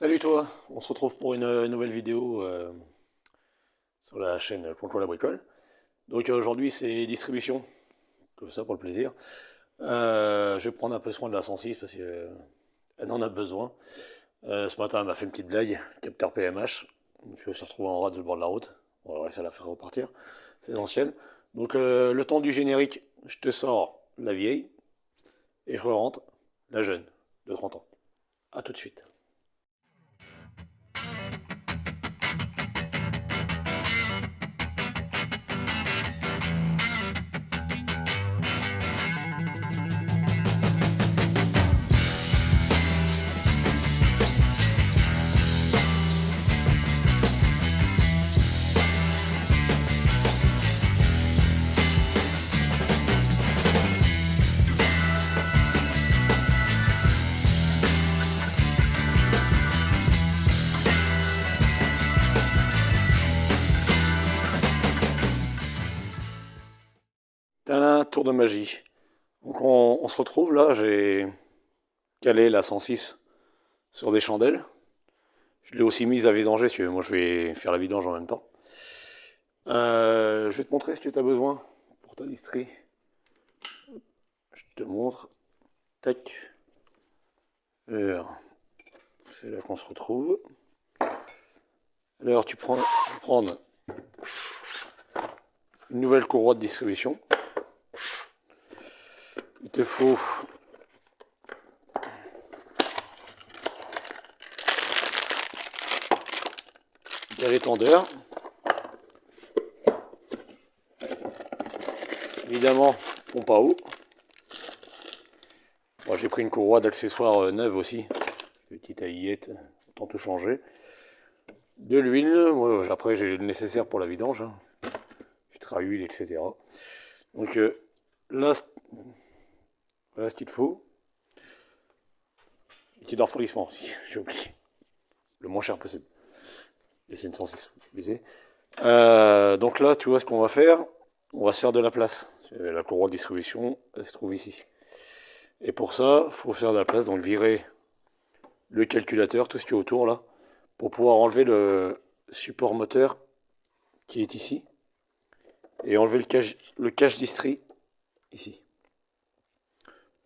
Salut toi, on se retrouve pour une nouvelle vidéo sur la chaîne Contrôle la bricole. Donc aujourd'hui c'est distribution, comme ça pour le plaisir. Je vais prendre un peu soin de la 106 parce qu'elle en a besoin. Ce matin elle m'a fait une petite blague, capteur PMH. Je vais se retrouver en rade sur le bord de la route. On va réussir à la faire repartir, c'est essentiel. Donc le temps du générique, je te sors la vieille et je rentre la jeune de 30 ans. A tout de suite. T'as un tour de magie. Donc on se retrouve là, j'ai calé la 106 sur des chandelles. Je l'ai aussi mise à vidanger, si tu veux. Moi je vais faire la vidange en même temps. Je vais te montrer ce que tu as besoin pour ta distrie. Je te montre. Tac. Alors, c'est là qu'on se retrouve. Alors tu faut prendre une nouvelle courroie de distribution. Il te faut des étendeurs. Évidemment, pompe à eau. Moi j'ai pris une courroie d'accessoires neuve aussi. Petite aillette, autant tout changer. De l'huile, moi après j'ai le nécessaire pour la vidange. Filtre à huile, etc. Donc là, voilà ce qu'il te faut. Liquide de refroidissement aussi, j'ai oublié. Le moins cher possible. Et c'est une 106, donc là, tu vois ce qu'on va faire. On va se faire de la place. La courroie de distribution, elle se trouve ici. Et pour ça, il faut faire de la place, donc virer le calculateur, tout ce qui est autour là, pour pouvoir enlever le support moteur qui est ici. Et enlever le cache distri ici.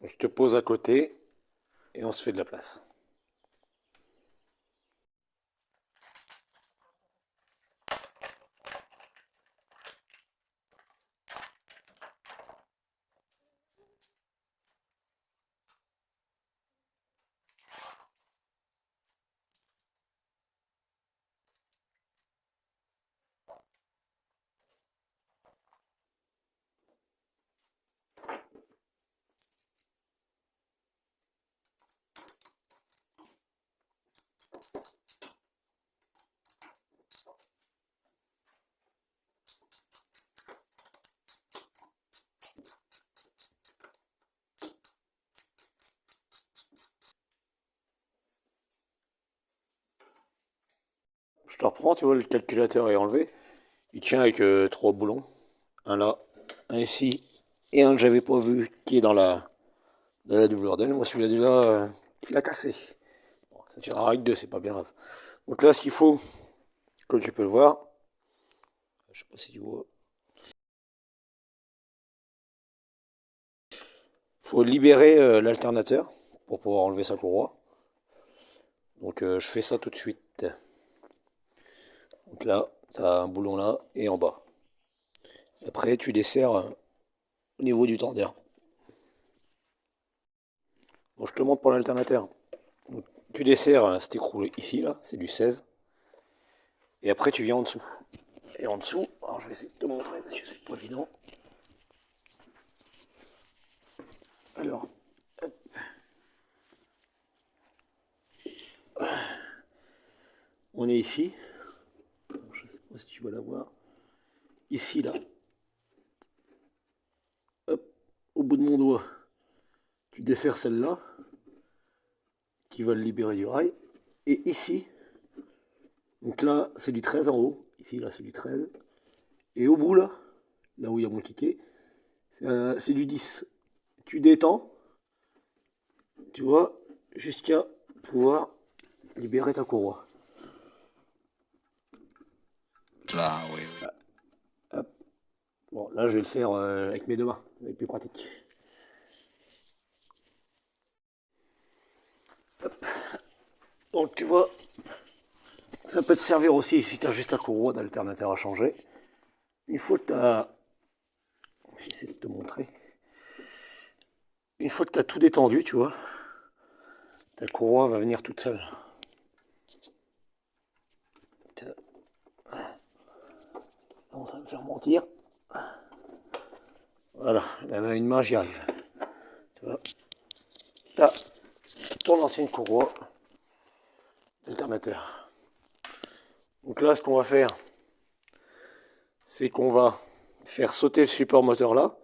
Donc, je te pose à côté et on se fait de la place. Je te reprends, tu vois, le calculateur est enlevé. Il tient avec 3 boulons. Un là, un ici, et un que j'avais pas vu qui est dans la double bordel. Moi, celui-là, il a cassé. Bon, ça tirera avec deux, c'est pas bien grave. Donc là, ce qu'il faut, comme tu peux le voir, je sais pas si tu vois, faut libérer l'alternateur pour pouvoir enlever sa courroie. Donc je fais ça tout de suite. Donc là, tu as un boulon là et en bas. Après, tu desserres au niveau du tendeur. Bon, je te montre pour l'alternateur. Tu desserres cet écrou ici, là, c'est du 16. Et après, tu viens en dessous. Et en dessous, alors je vais essayer de te montrer parce que c'est pas évident. Alors, hop. On est ici. Je sais pas si tu vas la voir. Ici, là. Hop, au bout de mon doigt, tu desserres celle-là, qui va le libérer du rail. Et ici, donc là, c'est du 13 en haut. Ici, là, c'est du 13. Et au bout, là où il y a mon cliquet, c'est du 10. Tu détends, tu vois, jusqu'à pouvoir libérer ta courroie. Là, oui, oui. Hop. Bon, là, je vais le faire avec mes deux mains, c'est plus pratique. Hop. Donc, tu vois, ça peut te servir aussi si tu as juste ta courroie d'alternateur à changer. Une fois que tu as... Je vais essayer de te montrer. Une fois que tu as tout détendu, tu vois, ta courroie va venir toute seule. Comment ça va me faire mentir? Voilà, la main une main, j'y arrive. Tu vois, là, ton ancienne courroie d'alternateur. Donc là, ce qu'on va faire, c'est qu'on va faire sauter le support moteur là,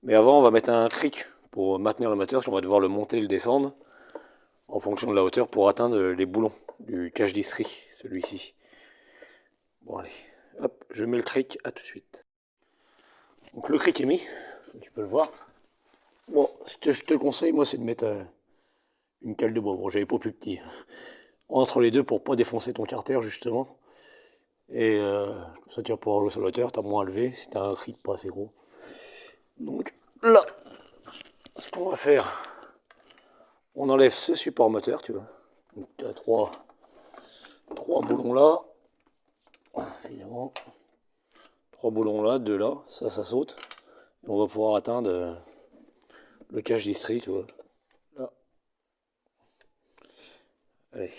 mais avant, on va mettre un cric pour maintenir le moteur, parce qu'on va devoir le monter et le descendre en fonction de la hauteur pour atteindre les boulons du cache d'istrie, celui-ci. Bon, allez, hop, je mets le cric, à tout de suite. Donc le cric est mis, tu peux le voir. Bon, ce que je te conseille, moi, c'est de mettre une cale de bois. Bon, j'avais pas plus petit. Entre les deux pour pas défoncer ton carter, justement. Et comme ça, tu vas pouvoir jouer sur l'auteur, t'as moins à lever si t'as un cric pas assez gros. Donc là, ce qu'on va faire, on enlève ce support moteur, tu vois. Donc tu as trois boulons là, évidemment. 3 boulons là, 2 là, ça saute. Et on va pouvoir atteindre le cache d'istrie, tu vois. Là. Allez.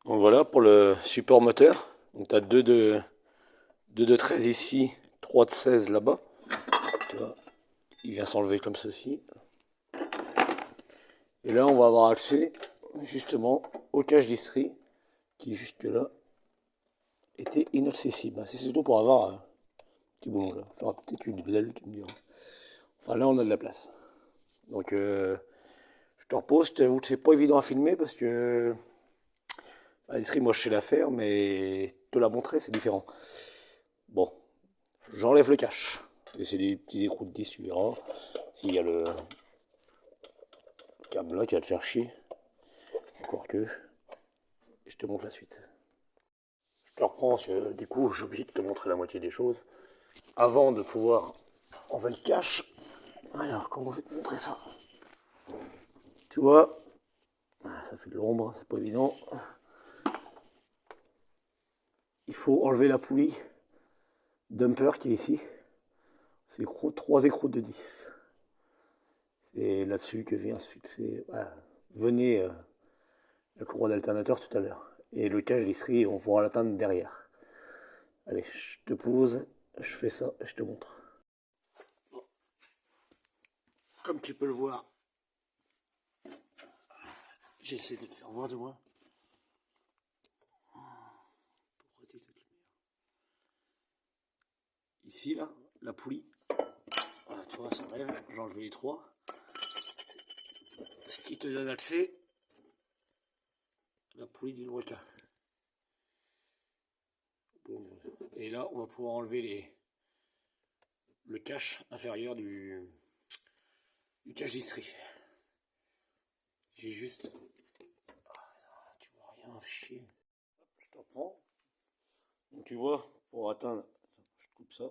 Donc voilà pour le support moteur. Donc tu as 2 de 13 ici, 3 de 16 là-bas. Tu vois, il vient s'enlever comme ceci. Et là on va avoir accès justement au cache d'istrie qui jusque là était inaccessible. C'est surtout pour avoir un petit boulon là. J'aurais peut-être une l'aile, tu me diras. Enfin là on a de la place. Donc je te repose, je t'avoue que c'est pas évident à filmer parce que la literie, moi je sais la faire, mais te la montrer c'est différent. Bon, j'enlève le cache. Et c'est des petits écrous de 10, tu verras. S'il y a le câble là qui va te faire chier. Encore que. Je te montre la suite. Je te reprends parce que du coup j'ai oublié de te montrer la moitié des choses. Avant de pouvoir enlever le cache. Alors comment je vais te montrer ça? Tu vois, ça fait de l'ombre, c'est pas évident. Il faut enlever la poulie dumper qui est ici. C'est 3 écrous de 10. C'est là-dessus que vient se fixer. Voilà. Venez la courroie d'alternateur tout à l'heure. Et le cache d'istrie, on pourra l'atteindre derrière. Allez, je te pose, je fais ça et je te montre. Comme tu peux le voir, j'essaie de te faire voir de moi. Ici, là, la poulie. Voilà, tu vois, ça enlève. J'ai enlevé les 3. Ce qui te donne accès à la poulie du requin. Et là, on va pouvoir enlever le cache inférieur du cache d'istrie. J'ai juste... Ah, tu vois rien, chier. Je te reprends. Donc tu vois, pour atteindre, je coupe ça,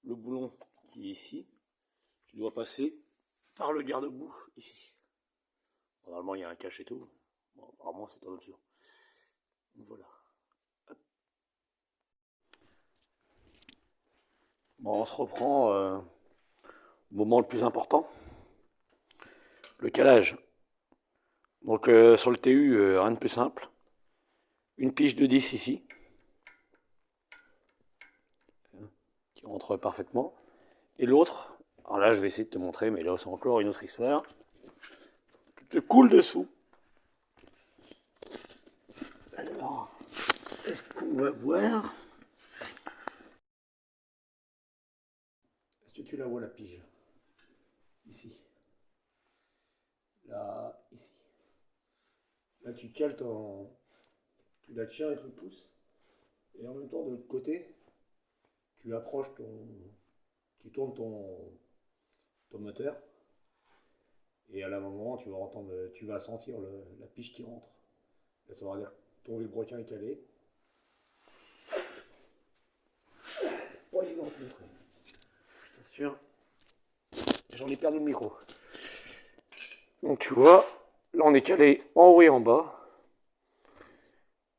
le boulon qui est ici, tu dois passer par le garde-boue ici. Normalement, il y a un cache et tout. Bon, apparemment, c'est en option. Donc voilà. Hop. Bon, on se reprend au moment le plus important. Le calage. Donc sur le TU, rien de plus simple. Une pige de 10 ici. Qui rentre parfaitement. Et l'autre, alors là je vais essayer de te montrer, mais là c'est encore une autre histoire. Tu te coules dessous. on va voir. Est-ce que tu la vois la pige? Ici. Là, ici. Là, tu cales ton... Tu la tiens avec le pouce. Et en même temps, de l'autre côté, tu approches ton... Tu tournes ton moteur. Et à la moment, tu vas entendre, tu vas sentir la pige qui rentre. Là, ça va dire que ton vilebrequin est calé. Oh, il est dans le micro. Attention. J'en ai perdu le micro. Donc tu vois, là on est calé en haut et en bas.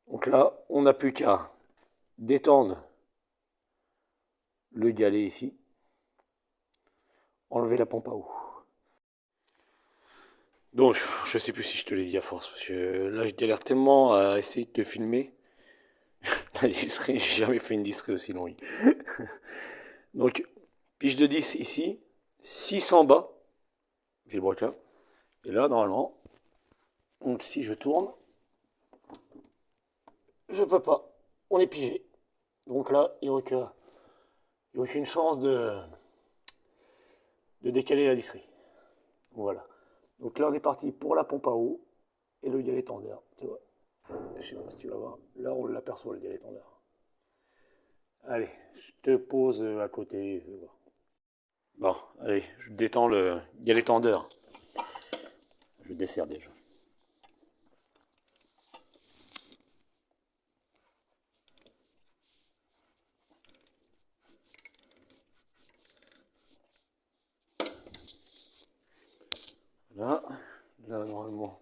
Donc là, on n'a plus qu'à détendre le galet ici. Enlever la pompe à eau. Donc, je sais plus si je te l'ai dit à force, parce que là, je galère tellement à essayer de te filmer. La distrée, j'ai jamais fait une distrée aussi longue. Donc, pige de 10 ici, 6 en bas, vilebrequin. Et là, normalement, donc si je tourne, je peux pas. On est pigé. Donc là, il n'y a aucune chance de décaler la distrée. Voilà. Donc là, on est parti pour la pompe à eau et le galet tendeur. Tu vois. Je sais pas si tu vas voir. Là, on l'aperçoit, le galet tendeur. Allez, je te pose à côté, je vais voir. Bon, allez, je détends le galet tendeur. Je desserre déjà. Là, normalement,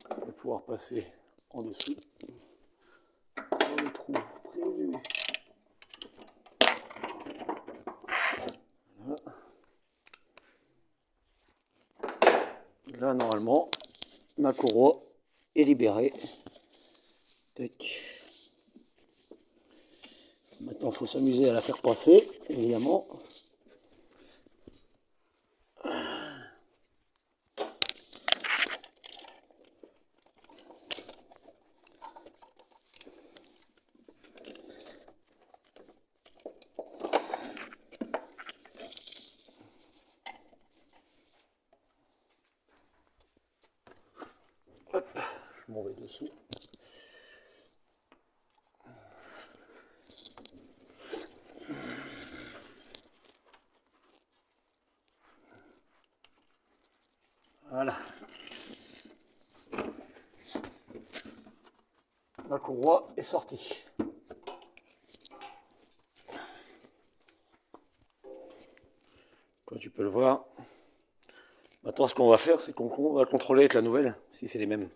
on va pouvoir passer en dessous. Dans les trous prévus. Voilà. Là, normalement, ma courroie est libérée. Tac. Maintenant, il faut s'amuser à la faire passer, évidemment. Hop, je m'en vais dessous. Voilà. La courroie est sortie. Comme tu peux le voir. Maintenant, ce qu'on va faire, c'est qu'on va contrôler avec la nouvelle, si c'est les mêmes.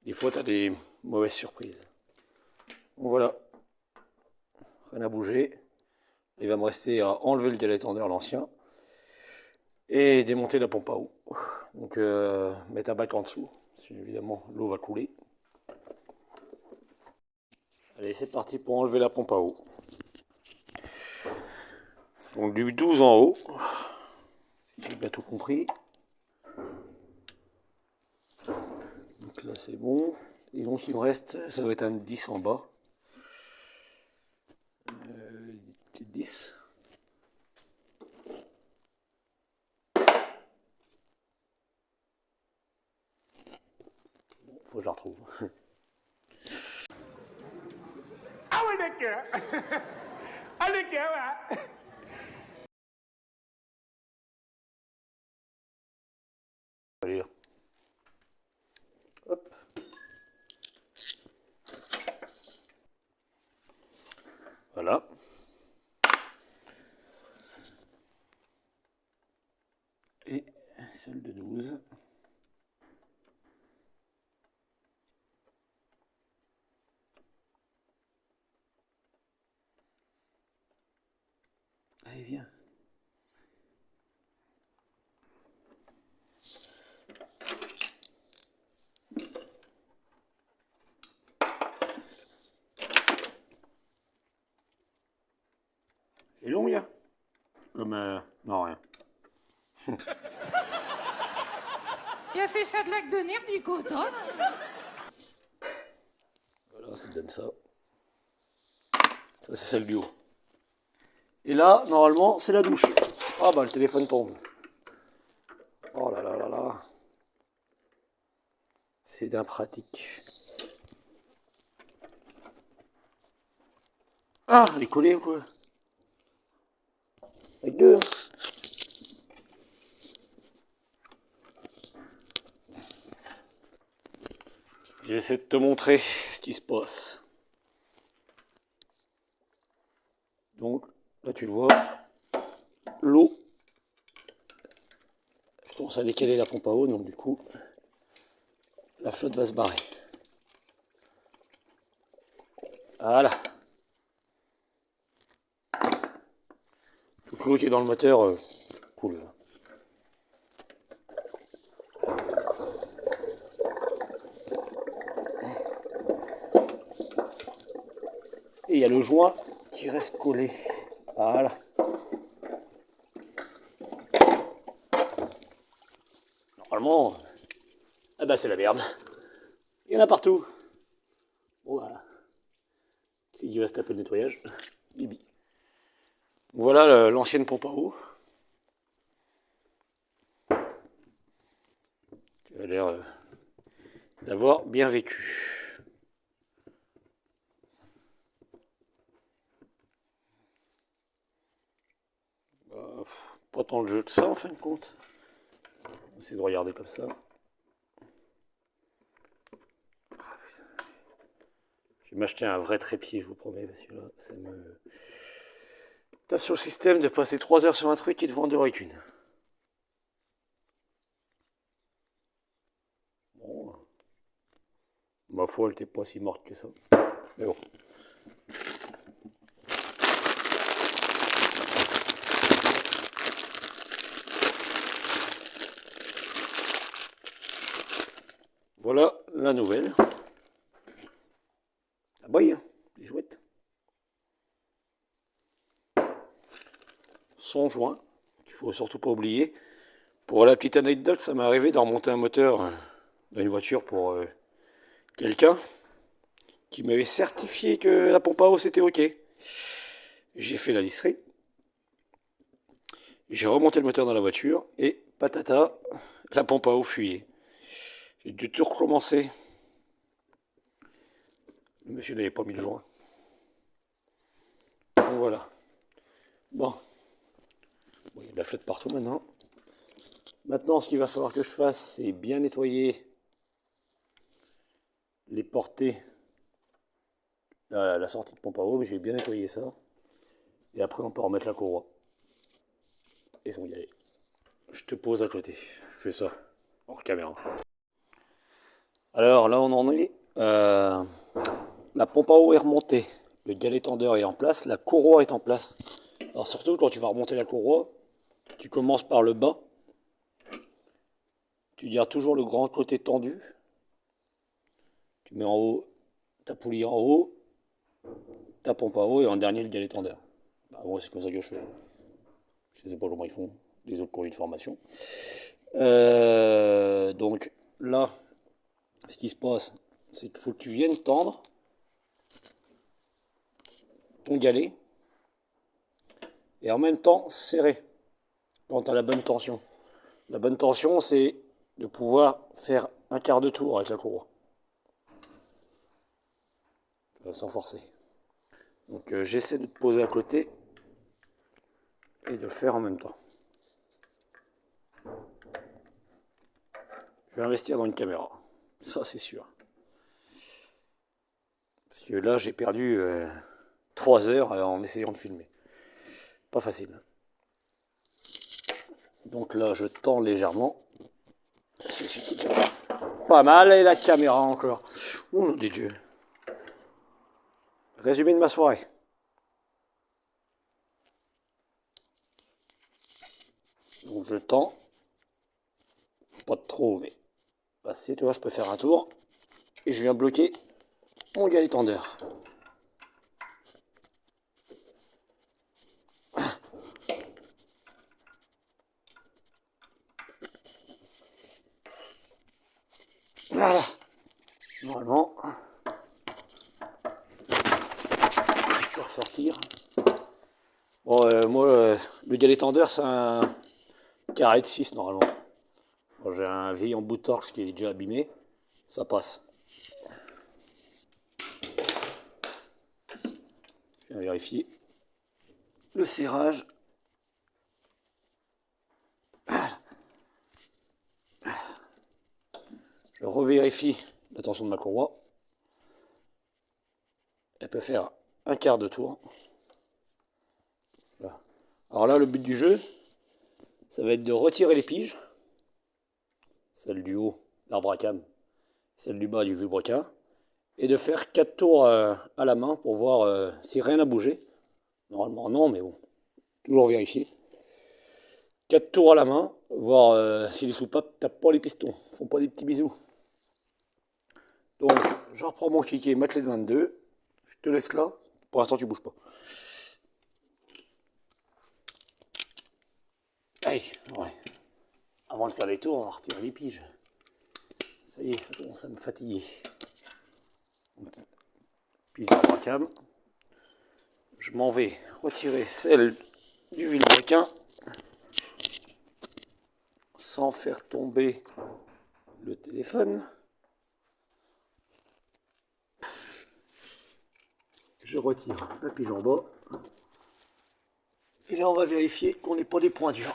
Des fois, tu as des mauvaises surprises. Donc voilà. Rien à bouger. Il va me rester à enlever le galet tendeur, l'ancien, et démonter la pompe à eau. Donc, mettre un bac en dessous, parce qu'évidemment, l'eau va couler. Allez, c'est parti pour enlever la pompe à eau. Donc, du 12 en haut. J'ai bien tout compris. Donc là, c'est bon. Et donc, il me reste, ça va être un 10 en bas. 10. Faut que je la retrouve. Ah oui, d'accord. Ah d'accord, Allez, hop. Voilà. Et celle de 12. Allez, viens. C'est long, bien. Comme non, rien. Il a fait ça de lac de nerfs du coton. Voilà, ça donne ça. Ça, c'est celle du haut. Et là, normalement, c'est la douche. Ah bah, le téléphone tombe. Oh là là là là. C'est d'impratique. Ah, elle est collée ou quoi? Avec deux. J'essaie de te montrer ce qui se passe. Donc, là tu le vois, l'eau, je commence à décaler la pompe à eau, donc du coup, la flotte va se barrer. Voilà. Toute l'eau qui est dans le moteur coule. Et il y a le joint qui reste collé. Voilà. Normalement, ah bah c'est la merde. Il y en a partout. Voilà. C'est qu'il reste un peu de nettoyage. Bibi. Voilà l'ancienne pompe à eau. Qui a l'air d'avoir bien vécu. Pas tant le jeu de ça en fin de compte. On va essayer de regarder comme ça. Je vais m'acheter un vrai trépied, je vous promets, parce que là, ça me tape sur le système de passer 3 heures sur un truc et de vendre 2 € qu'une. Bon. Ma foi, elle était pas si morte que ça. Mais bon. Voilà la nouvelle. Ah boy, les jouettes. Son joint, qu'il faut surtout pas oublier. Pour la petite anecdote, ça m'est arrivé de remonter un moteur dans une voiture pour quelqu'un qui m'avait certifié que la pompe à eau c'était ok. J'ai fait la listrie. J'ai remonté le moteur dans la voiture et patata, la pompe à eau fuyait. J'ai dû tout recommencer. Le monsieur n'avait pas mis le joint. Donc voilà. Bon. Il y a de la flotte partout maintenant. Maintenant, ce qu'il va falloir que je fasse, c'est bien nettoyer les portées, la sortie de pompe à eau, mais j'ai bien nettoyé ça. Et après, on peut remettre la courroie. Et ça, y aller. Je te pose à côté. Je fais ça hors caméra. Alors là, on en est. La pompe à eau est remontée. Le galet tendeur est en place. La courroie est en place. Alors surtout, quand tu vas remonter la courroie, tu commences par le bas. Tu gardes toujours le grand côté tendu. Tu mets en haut ta poulie en haut, ta pompe à eau et en dernier le galet tendeur. Bah, moi, c'est comme ça que je fais. Je sais pas comment ils font, les autres qui ont eu de formation. Donc là, ce qui se passe, c'est qu'il faut que tu viennes tendre ton galet et en même temps serrer quand tu as la bonne tension. La bonne tension, c'est de pouvoir faire un quart de tour avec la courroie. Sans forcer. Donc j'essaie de te poser à côté et de le faire en même temps. Je vais investir dans une caméra, ça c'est sûr. Parce que là j'ai perdu 3 heures en essayant de filmer. Pas facile. Donc là je tends légèrement. C'est pas mal et la caméra encore. Oh des dieux. Résumé de ma soirée. Donc je tends. Pas de trop, mais assez, tu vois, je peux faire un tour. Et je viens bloquer mon galet tendeur. Voilà. Normalement. sortir. Bon, moi, le galet tendeur, c'est un carré de 6 normalement. Bon, j'ai un vieil en bout de torx qui est déjà abîmé. Ça passe. Je viens vérifier le serrage. Je revérifie la tension de ma courroie. Elle peut faire un quart de tour. Voilà. Alors là, le but du jeu, ça va être de retirer les piges. Celle du haut, l'arbre à cam. Celle du bas, du vilebrequin. Et de faire 4 tours à la main pour voir si rien n'a bougé. Normalement non, mais bon, toujours vérifier. 4 tours à la main, voir si les soupapes tapent pas les pistons, font pas des petits bisous. Donc, je reprends mon cliquet matelot de 22. Je te laisse là. Pour l'instant, tu bouges pas. Allez, ouais. Avant de faire des tours, on va retirer les piges. Ça y est, ça commence à me fatiguer. Pige d'arbre à cam. Je m'en vais retirer celle du vilebrequin sans faire tomber le téléphone. Je retire la pige en bas. Et là, on va vérifier qu'on n'ait pas des points durs.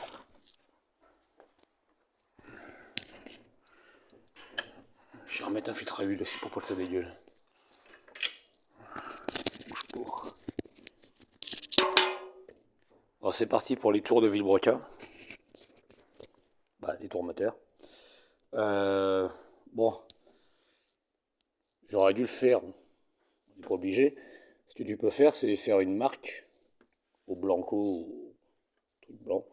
Je vais remettre un filtre à huile aussi pour pas que ça dégueule. Bouge pas. Alors c'est parti pour les tours de vilebrequin. Bah, les tours moteurs. Bon. J'aurais dû le faire. On n'est pas obligé. Ce que tu peux faire, c'est faire une marque au blanco, au truc blanc,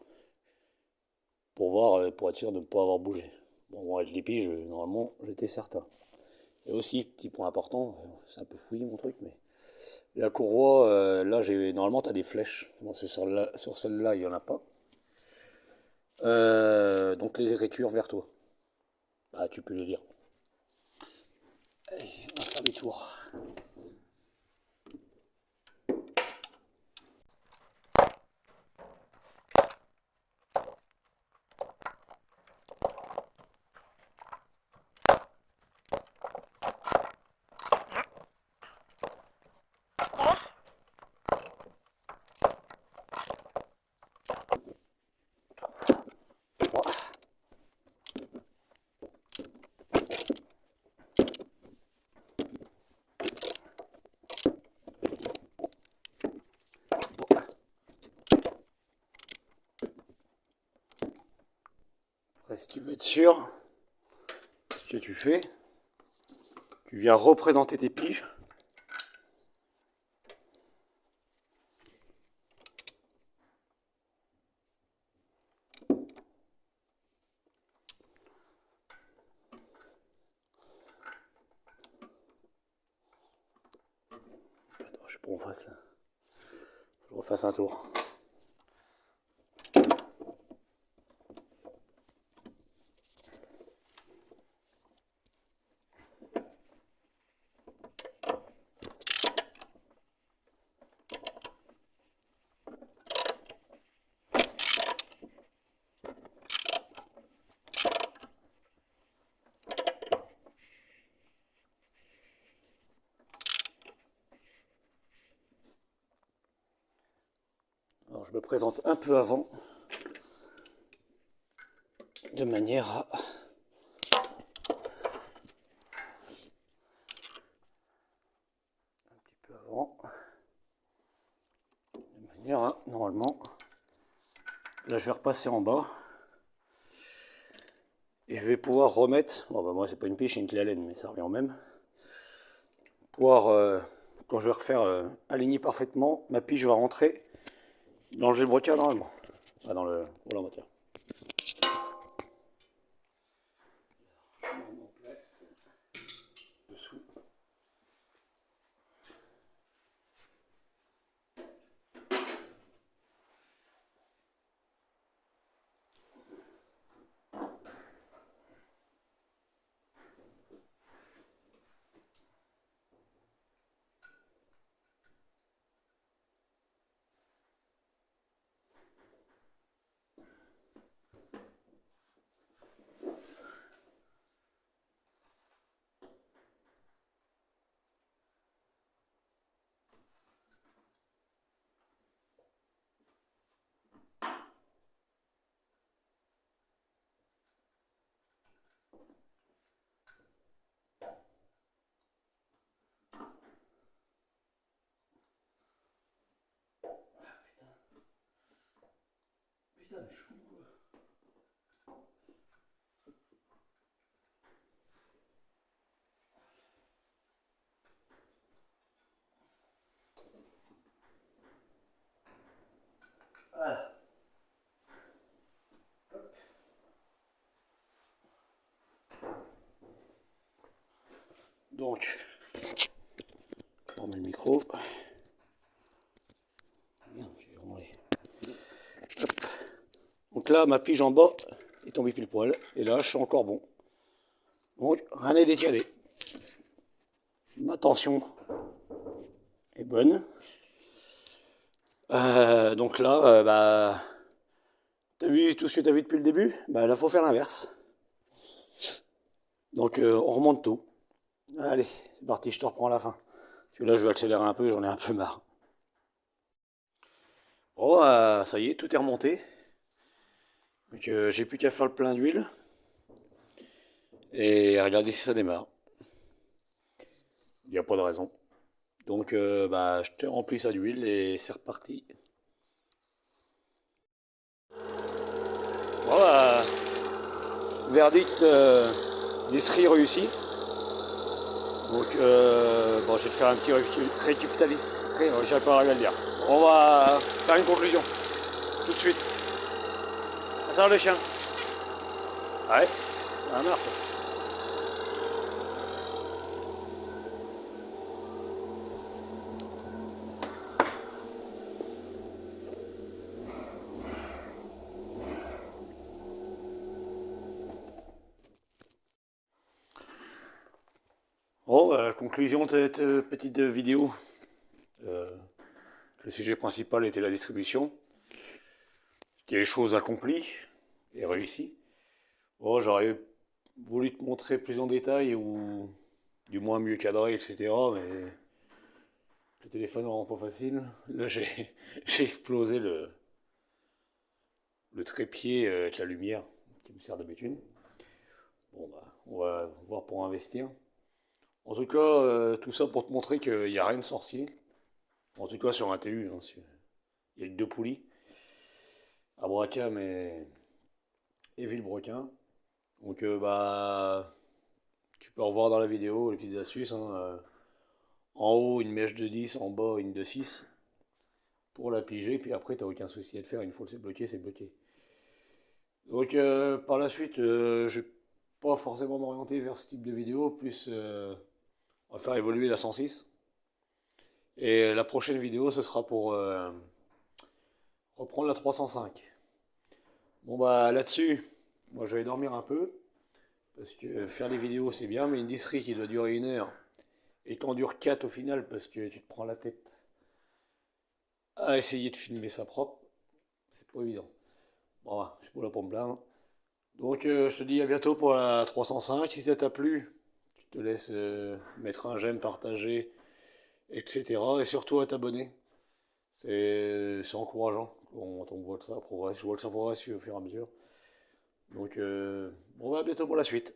pour voir, pour être sûr de ne pas avoir bougé. Bon, avec les piges, normalement, j'étais certain. Et aussi, petit point important, c'est un peu fouillé mon truc, mais la courroie, là, normalement, tu as des flèches. Bon, sur celle-là, il n'y en a pas. Donc les écritures vers toi. Ah, tu peux les lire. Allez, on va faire des tours. Après, si tu veux être sûr, ce que tu fais, tu viens représenter tes piges. Attends, je sais pas où on fasse là. Je refasse un tour. Alors je me présente un peu avant, de manière à... Un petit peu avant, de manière à, normalement, là je vais repasser en bas, et je vais pouvoir remettre, bon bah moi c'est pas une pige, c'est une clé à laine, mais ça revient au même, pouvoir, quand je vais refaire aligner parfaitement, ma pige va rentrer dans le vilebrequin normalement, ah, dans le volant moteur. Dessous. Voilà. Donc, on met le micro. Merde, j'ai branlé. Hop. Donc là, ma pige en bas est tombée pile poil. Et là, je suis encore bon. Donc, rien n'est décalé. Ma tension est bonne. Donc là, bah, t'as vu tout ce que t'as vu depuis le début? Bah là, faut faire l'inverse. Donc, on remonte tout. Allez, c'est parti, je te reprends à la fin. Parce que là, je vais accélérer un peu, j'en ai un peu marre. Bon, ça y est, tout est remonté. Donc, j'ai plus qu'à faire le plein d'huile. Et regardez si ça démarre. Il n'y a pas de raison. Donc, bah, je te remplis ça d'huile et c'est reparti. Voilà. Verdict d'estrie réussi. Donc, bon, je vais te faire un petit récapitulatif. J'ai pas à le dire. On va faire une conclusion. Tout de suite. Ça sert le chien. Ouais. Ça marche. Bon, conclusion de cette petite vidéo. Le sujet principal était la distribution. Il y a des choses accomplies et réussies. Bon, j'aurais voulu te montrer plus en détail ou du moins mieux cadré, etc. Mais le téléphone ne rend pas facile. Là, j'ai explosé le trépied avec la lumière qui me sert d'habitude. Bon, bah, on va voir pour investir. En tout cas, tout ça pour te montrer qu'il n'y a rien de sorcier. En tout cas, sur un TU, hein, il y a que 2 poulies. Abracam et Villebrequin. Donc, bah, tu peux revoir dans la vidéo les petites astuces. Hein, en haut, une mèche de 10, en bas, une de 6 pour la piger. Puis après, tu n'as aucun souci à te faire. Une fois que c'est bloqué, c'est bloqué. Donc, par la suite, je vais pas forcément m'orienter vers ce type de vidéo. Plus, on va faire évoluer la 106. Et la prochaine vidéo, ce sera pour reprendre la 305. Bon, bah, là-dessus, moi, je vais dormir un peu. Parce que faire des vidéos, c'est bien, mais une disserie qui doit durer 1 heure et qu'en dure 4 au final, parce que tu te prends la tête à essayer de filmer ça propre, c'est pas évident. Bon, voilà, je suis pas là pour me plaindre. Donc, je te dis à bientôt pour la 305. Si ça t'a plu, tu te laisses mettre un j'aime, partager, etc. Et surtout à t'abonner. C'est encourageant. On voit que ça progresse. Je vois que ça progresse au fur et à mesure. Donc, bon, bah, à bientôt pour la suite.